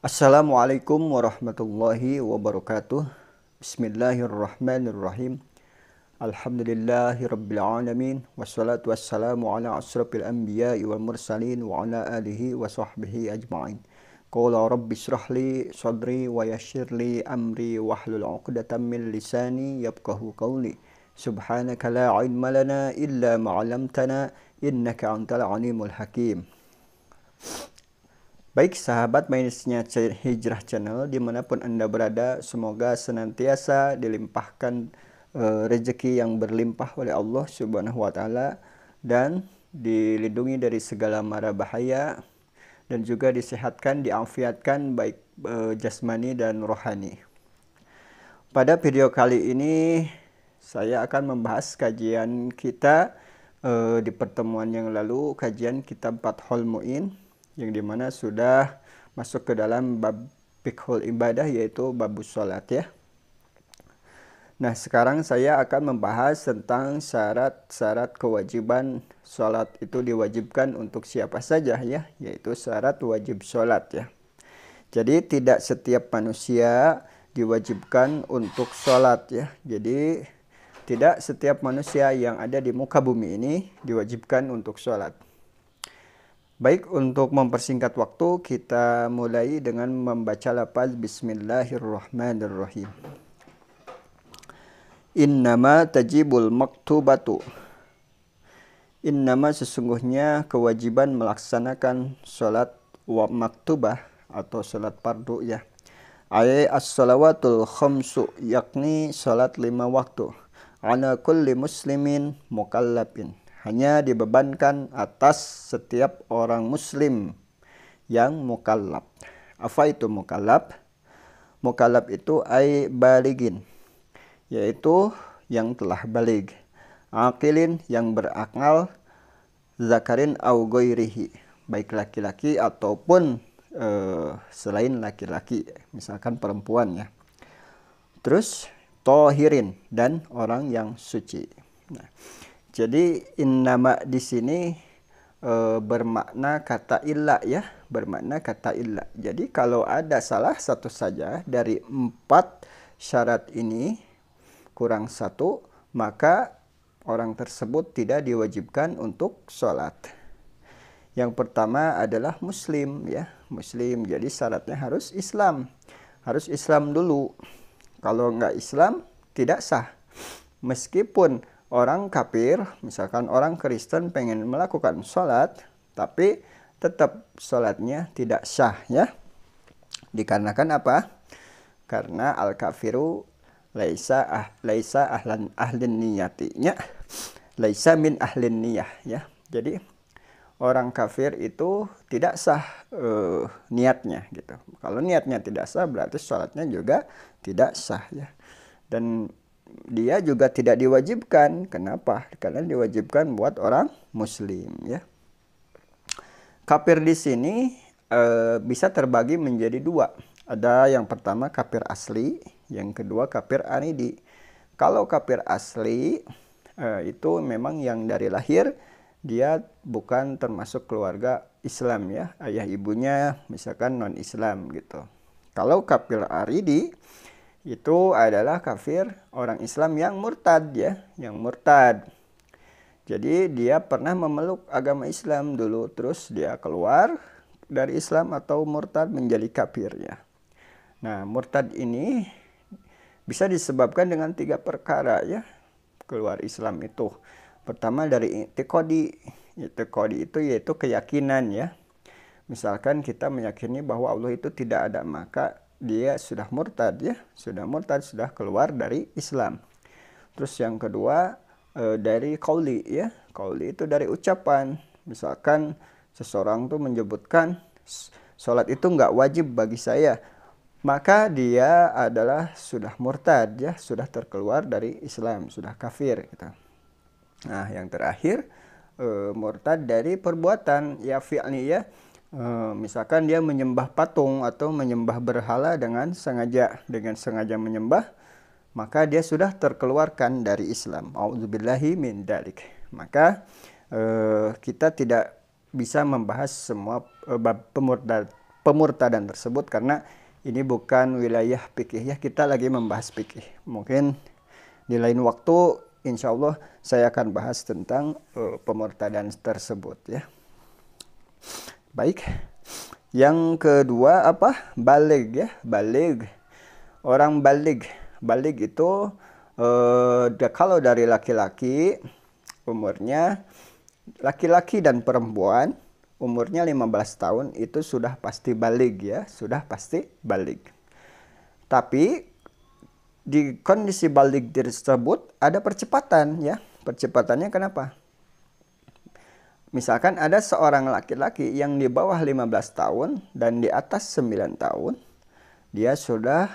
Assalamualaikum warahmatullahi wabarakatuh. Bismillahirrahmanirrahim. Alhamdulillahi rabbil alamin. Wassalatu wassalamu ala asrafil anbiya'i wal mursalin wa ala alihi wa sahbihi ajma'in. Qala rabbi shrah li sadri wa yassir li amri wahlul 'uqdatam min lisani yafqahu qawli. Subhanaka la ilma lana illa ma 'allamtana innaka antal alimul hakim. Baik sahabat mainsnya Hijrah Channel dimanapun Anda berada, semoga senantiasa dilimpahkan rezeki yang berlimpah oleh Allah Subhanahu wa Ta'ala, dan dilindungi dari segala mara bahaya, dan juga disehatkan, diafiatkan baik jasmani dan rohani. Pada video kali ini saya akan membahas kajian kita di pertemuan yang lalu, kajian kitab Fathul Mu'in, yang dimana sudah masuk ke dalam bab fiqhul ibadah, yaitu babus sholat ya. Nah, sekarang saya akan membahas tentang syarat-syarat kewajiban sholat itu diwajibkan untuk siapa saja ya, yaitu syarat wajib sholat ya. Jadi tidak setiap manusia diwajibkan untuk sholat ya. Jadi tidak setiap manusia yang ada di muka bumi ini diwajibkan untuk sholat. Baik, untuk mempersingkat waktu, kita mulai dengan membaca lafaz Bismillahirrahmanirrahim. Innama tajibul maktubatu. Innama sesungguhnya kewajiban melaksanakan sholat maktubah atau sholat fardu ya. As-salawatul khamsu, yakni sholat 5 waktu. Ala kulli muslimin mukallafin, hanya dibebankan atas setiap orang muslim yang mukallaf. Apa itu mukallaf? Mukallaf itu baligin, yaitu yang telah balig. Aqilin, yang berakal. Zakarin au ghairihi, baik laki-laki ataupun selain laki-laki, misalkan perempuan ya. Terus tohirin, dan orang yang suci. Nah, jadi innama di sini bermakna kata illa ya, bermakna kata illa. Jadi kalau ada salah satu saja dari 4 syarat ini kurang satu, maka orang tersebut tidak diwajibkan untuk sholat. Yang pertama adalah muslim ya, muslim. Jadi syaratnya harus Islam, harus Islam dulu. Kalau nggak Islam tidak sah. Meskipun orang kafir, misalkan orang Kristen pengen melakukan sholat, tapi tetap sholatnya tidak sah ya. Dikarenakan apa? Karena al-kafiru laisa ahlin niyatinya, laisa min ahlin niyah ya. Jadi orang kafir itu tidak sah niatnya gitu. Kalau niatnya tidak sah, berarti sholatnya juga tidak sah ya. Dan dia juga tidak diwajibkan. Kenapa? Karena diwajibkan buat orang muslim ya. Kafir di sini bisa terbagi menjadi 2. Ada yang pertama kafir asli, yang kedua kafir aridi. Kalau kafir asli itu memang yang dari lahir dia bukan termasuk keluarga Islam ya. Ayah ibunya misalkan non-Islam gitu. Kalau kafir aridi itu adalah kafir orang Islam yang murtad ya, yang murtad. Jadi dia pernah memeluk agama Islam dulu, terus dia keluar dari Islam atau murtad menjadi kafir ya. Nah, murtad ini bisa disebabkan dengan 3 perkara ya, keluar Islam itu. Pertama dari i'tiqadi. I'tiqadi itu yaitu keyakinan ya. Misalkan kita meyakini bahwa Allah itu tidak ada, maka dia sudah murtad ya, sudah murtad, sudah keluar dari Islam. Terus yang kedua dari qauli ya. Qauli itu dari ucapan. Misalkan seseorang tuh menyebutkan sholat itu nggak wajib bagi saya, maka dia adalah sudah murtad ya, sudah terkeluar dari Islam, sudah kafir gitu. Nah, yang terakhir murtad dari perbuatan ya, fi'li ya. Misalkan dia menyembah patung atau menyembah berhala dengan sengaja menyembah, maka dia sudah terkeluarkan dari Islam. A'udzubillahi min dzalik. Maka kita tidak bisa membahas semua bab pemurtadan tersebut, karena ini bukan wilayah fikih ya, kita lagi membahas fikih. Mungkin di lain waktu insya Allah saya akan bahas tentang pemurtadan tersebut ya. Baik. Yang kedua apa? Balig ya, balig. Orang balig. Balig itu kalau dari laki-laki umurnya, laki-laki dan perempuan umurnya 15 tahun itu sudah pasti balig ya, sudah pasti balig. Tapi di kondisi balig tersebut ada percepatan ya. Percepatannya kenapa? Misalkan ada seorang laki-laki yang di bawah 15 tahun dan di atas 9 tahun, dia sudah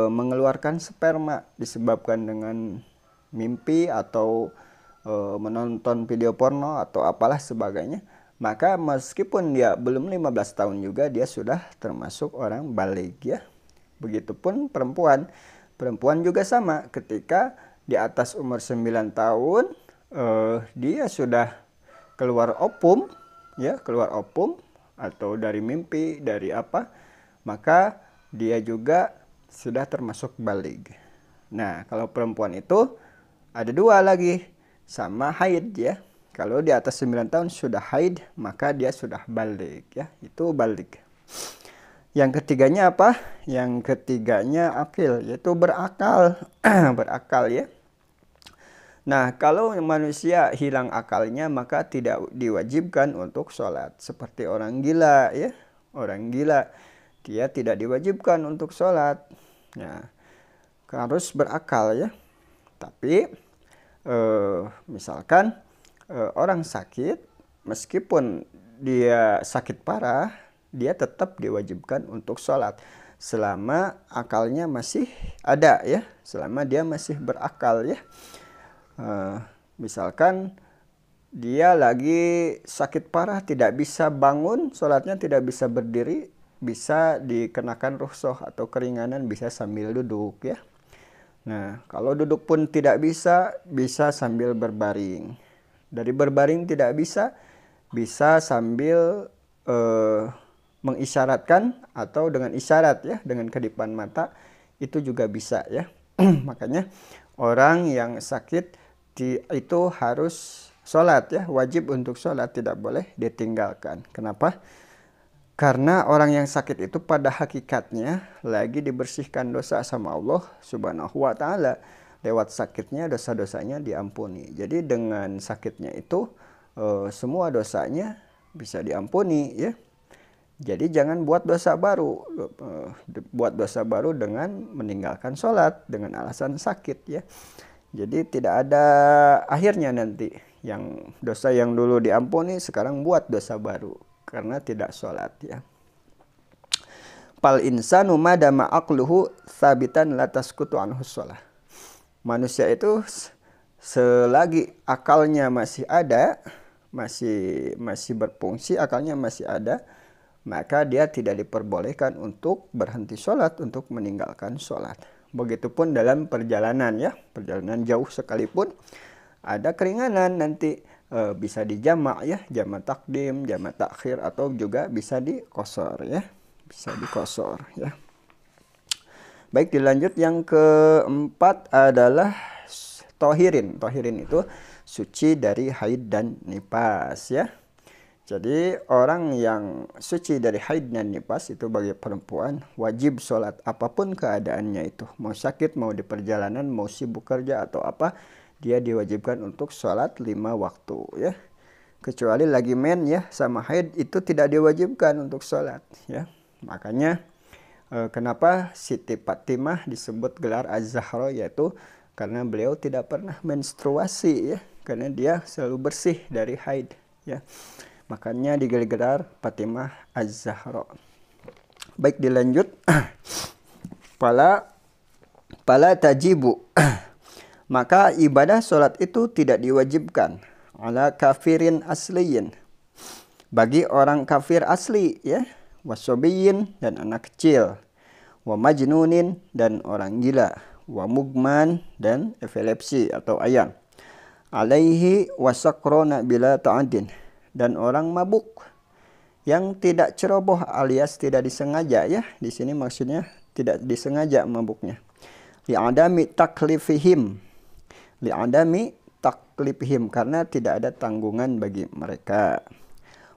mengeluarkan sperma disebabkan dengan mimpi atau menonton video porno atau apalah sebagainya. Maka meskipun dia belum 15 tahun juga dia sudah termasuk orang balig ya. Begitupun perempuan. Perempuan juga sama, ketika di atas umur 9 tahun dia sudah keluar opum ya, keluar opum atau dari mimpi, dari apa, maka dia juga sudah termasuk balig. Nah, kalau perempuan itu ada dua lagi, sama haid ya. Kalau di atas 9 tahun sudah haid, maka dia sudah balig ya. Itu balig. Yang ketiganya apa? Yang ketiganya akil, yaitu berakal. Berakal ya. Nah, kalau manusia hilang akalnya, maka tidak diwajibkan untuk sholat. Seperti orang gila ya. Orang gila, dia tidak diwajibkan untuk sholat. Nah, harus berakal ya. Tapi misalkan orang sakit, meskipun dia sakit parah, dia tetap diwajibkan untuk sholat selama akalnya masih ada ya, selama dia masih berakal ya. Misalkan dia lagi sakit parah, tidak bisa bangun, sholatnya tidak bisa berdiri, bisa dikenakan rukhsah atau keringanan, bisa sambil duduk ya. Nah, kalau duduk pun tidak bisa, bisa sambil berbaring. Dari berbaring tidak bisa, bisa sambil mengisyaratkan atau dengan isyarat ya, dengan kedipan mata, itu juga bisa ya. Makanya orang yang sakit itu harus sholat ya, wajib untuk sholat, tidak boleh ditinggalkan. Kenapa? Karena orang yang sakit itu pada hakikatnya lagi dibersihkan dosa sama Allah Subhanahu wa Ta'ala. Lewat sakitnya dosa-dosanya diampuni. Jadi dengan sakitnya itu semua dosanya bisa diampuni ya. Jadi jangan buat dosa baru. Buat dosa baru dengan meninggalkan sholat dengan alasan sakit ya. Jadi tidak ada akhirnya nanti. Yang dosa yang dulu diampuni sekarang buat dosa baru karena tidak sholat ya. Pal insanu madama aqluhu sabitan la tasqutu anhu shalah. Manusia itu selagi akalnya masih ada, masih berfungsi, akalnya masih ada, maka dia tidak diperbolehkan untuk berhenti sholat, untuk meninggalkan sholat. Begitupun dalam perjalanan ya, perjalanan jauh sekalipun ada keringanan nanti bisa dijamak ya, jamak takdim, jamak takhir, atau juga bisa dikosor ya, bisa dikosor ya. Baik, dilanjut yang keempat adalah tohirin. Tohirin itu suci dari haid dan nifas ya. Jadi orang yang suci dari haid dan nifas itu bagi perempuan wajib sholat apapun keadaannya itu. Mau sakit, mau di perjalanan, mau sibuk kerja atau apa, dia diwajibkan untuk sholat 5 waktu ya. Kecuali lagi men ya sama haid, itu tidak diwajibkan untuk sholat ya. Makanya kenapa Siti Fatimah disebut gelar Az-Zahra, yaitu karena beliau tidak pernah menstruasi ya, karena dia selalu bersih dari haid ya. Makanya digelar Fatimah Az-Zahra. Baik, dilanjut. Pala tajibu. Maka ibadah sholat itu tidak diwajibkan ala kafirin asliyin, bagi orang kafir asli ya, wasobiyin dan anak kecil, wa majnunin dan orang gila, wa mugman dan epilepsi atau ayam, alaihi wasakrona bila ta'adin dan orang mabuk yang tidak ceroboh alias tidak disengaja ya. Di sini maksudnya tidak disengaja mabuknya. Li'adami taklifihim. Li'adami taklifihim karena tidak ada tanggungan bagi mereka.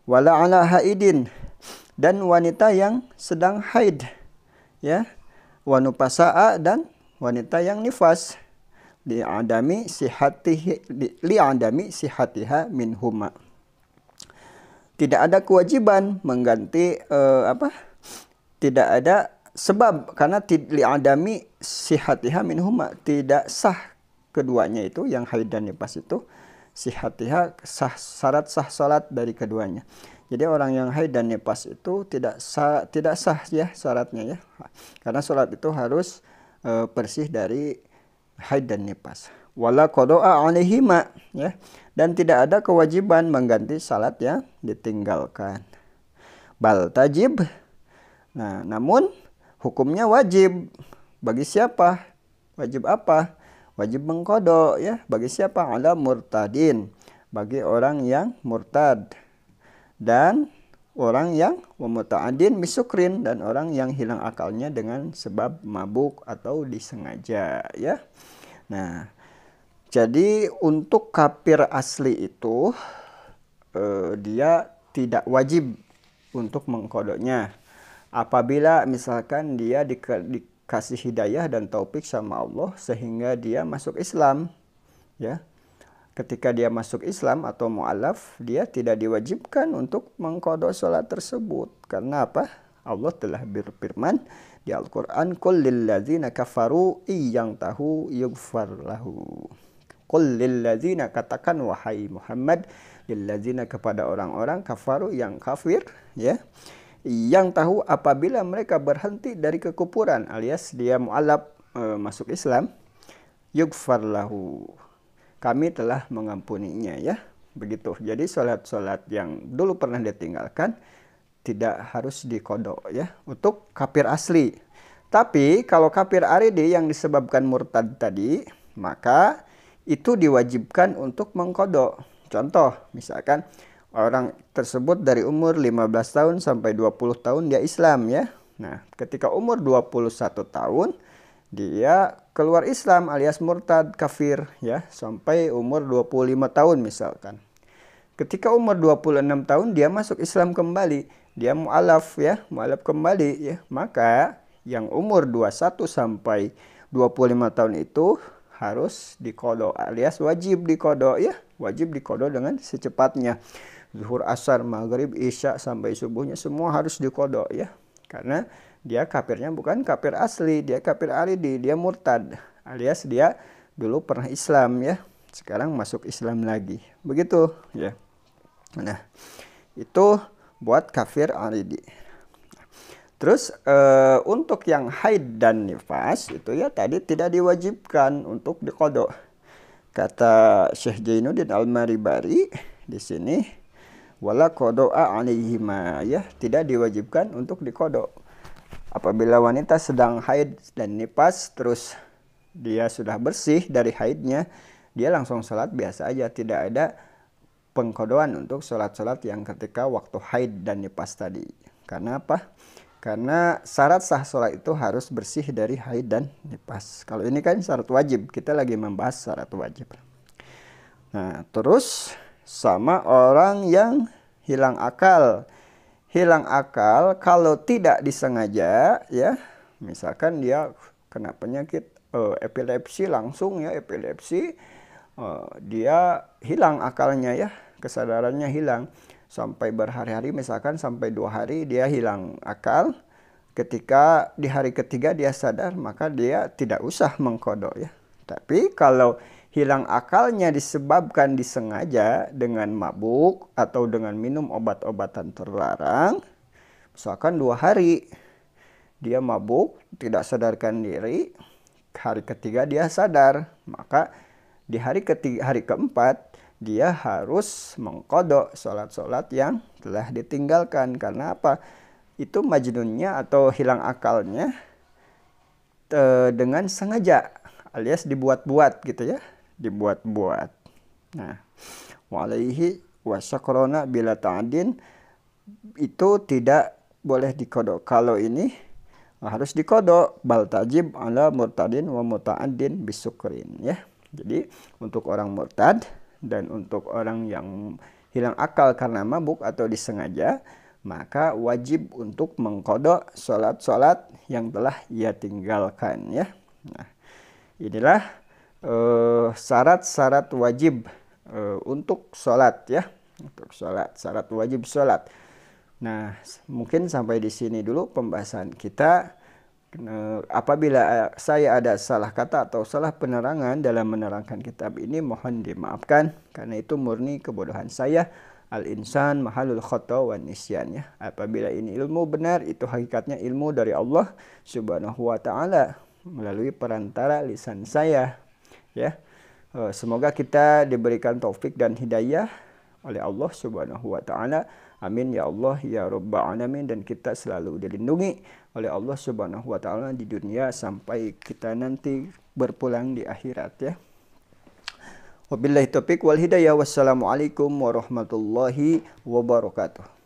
Wala ala haidin dan wanita yang sedang haid ya. Wa nufasaa dan wanita yang nifas. Li'adami sihatiha minhuma. Tidak ada kewajiban mengganti tidak ada sebab karena li'adami sihatiha minhuma, tidak sah keduanya itu, yang haid dan nifas itu sihatiha syarat sah salat dari keduanya. Jadi orang yang haid dan nifas itu tidak sah ya syaratnya ya. Karena salat itu harus bersih dari haid dan nifas. Wala qada'a 'alaihima ya, dan tidak ada kewajiban mengganti salat yang ditinggalkan. Bal tajib. Nah, namun hukumnya wajib. Bagi siapa? Wajib apa? Wajib mengqada ya. Bagi siapa? Ala murtadin. Bagi orang yang murtad. Dan orang yang muta'addin bisukrin, dan orang yang hilang akalnya dengan sebab mabuk atau disengaja ya. Nah, jadi untuk kafir asli itu dia tidak wajib untuk mengqadanya. Apabila misalkan dia dikasih hidayah dan taufik sama Allah sehingga dia masuk Islam ya. Ketika dia masuk Islam atau mu'alaf, dia tidak diwajibkan untuk mengqada salat tersebut. Karena apa? Allah telah berfirman di Al-Qur'an, "Qul lil ladzina kafaru iyantahu yughfar lahu." Qul lil ladzina, katakan wahai Muhammad, lil ladzina kepada orang-orang kafaru yang kafir ya. Yang tahu apabila mereka berhenti dari kekufuran alias dia mu'alaf masuk Islam, yughfar lahu. Kami telah mengampuninya ya. Begitu. Jadi salat-salat yang dulu pernah ditinggalkan tidak harus diqada ya untuk kafir asli. Tapi kalau kafir aridi yang disebabkan murtad tadi, maka itu diwajibkan untuk mengqada. Contoh, misalkan orang tersebut dari umur 15 tahun sampai 20 tahun dia Islam ya. Nah, ketika umur 21 tahun dia keluar Islam alias murtad kafir ya sampai umur 25 tahun misalkan. Ketika umur 26 tahun dia masuk Islam kembali, dia mu'alaf ya, mu'alaf kembali ya. Maka yang umur 21 sampai 25 tahun itu harus diqada alias wajib diqada ya, wajib diqada dengan secepatnya. Zuhur, asar, maghrib, isya sampai subuhnya semua harus diqada ya. Karena dia kafirnya bukan kafir asli, dia kafir aridi, dia murtad alias dia dulu pernah Islam ya, sekarang masuk Islam lagi. Begitu ya. Nah, itu buat kafir aridi. Terus untuk yang haid dan nifas itu ya tadi tidak diwajibkan untuk diqada. Kata Syekh Jainuddin Al-Maribari di sini, wala qada'a 'alaihima ya, tidak diwajibkan untuk diqada. Apabila wanita sedang haid dan nifas terus dia sudah bersih dari haidnya, dia langsung sholat biasa aja, tidak ada pengqadaan untuk sholat-sholat yang ketika waktu haid dan nifas tadi. Karena apa? Karena syarat sah sholat itu harus bersih dari haid dan nifas. Kalau ini kan syarat wajib, kita lagi membahas syarat wajib. Nah, terus sama orang yang hilang akal. Hilang akal kalau tidak disengaja ya, misalkan dia kena penyakit epilepsi langsung ya, epilepsi dia hilang akalnya ya, kesadarannya hilang sampai berhari-hari, misalkan sampai 2 hari dia hilang akal. Ketika di hari ketiga dia sadar, maka dia tidak usah mengqada ya. Tapi kalau hilang akalnya disebabkan disengaja dengan mabuk atau dengan minum obat-obatan terlarang, misalkan 2 hari dia mabuk tidak sadarkan diri, hari ketiga dia sadar, maka di hari keempat dia harus mengqada sholat-sholat yang telah ditinggalkan. Karena apa? Itu majnunnya atau hilang akalnya dengan sengaja alias dibuat-buat gitu ya, dibuat-buat. Nah, walaihi wasyakrona bila ta'adin itu tidak boleh dikodok. Kalau ini harus dikodok. Bal tajib ala murtadin wa muta'addin bisukrin ya. Jadi untuk orang murtad dan untuk orang yang hilang akal karena mabuk atau disengaja, maka wajib untuk mengkodok sholat-sholat yang telah ia tinggalkan ya. Nah, inilah syarat-syarat wajib untuk sholat ya. Untuk sholat, syarat wajib sholat. Nah, mungkin sampai di sini dulu pembahasan kita. Apabila saya ada salah kata atau salah penerangan dalam menerangkan kitab ini, mohon dimaafkan karena itu murni kebodohan saya. Al-insan mahalul khata wa nisyan ya. Apabila ini ilmu benar, itu hakikatnya ilmu dari Allah Subhanahu wa taala melalui perantara lisan saya ya. Semoga kita diberikan taufik dan hidayah oleh Allah Subhanahu wa taala. Amin ya Allah ya rabbal alamin. Dan kita selalu dilindungi oleh Allah Subhanahu wa taala di dunia sampai kita nanti berpulang di akhirat ya. Wabillahi taufiq wal hidayah. Wassalamualaikum warahmatullahi wabarakatuh.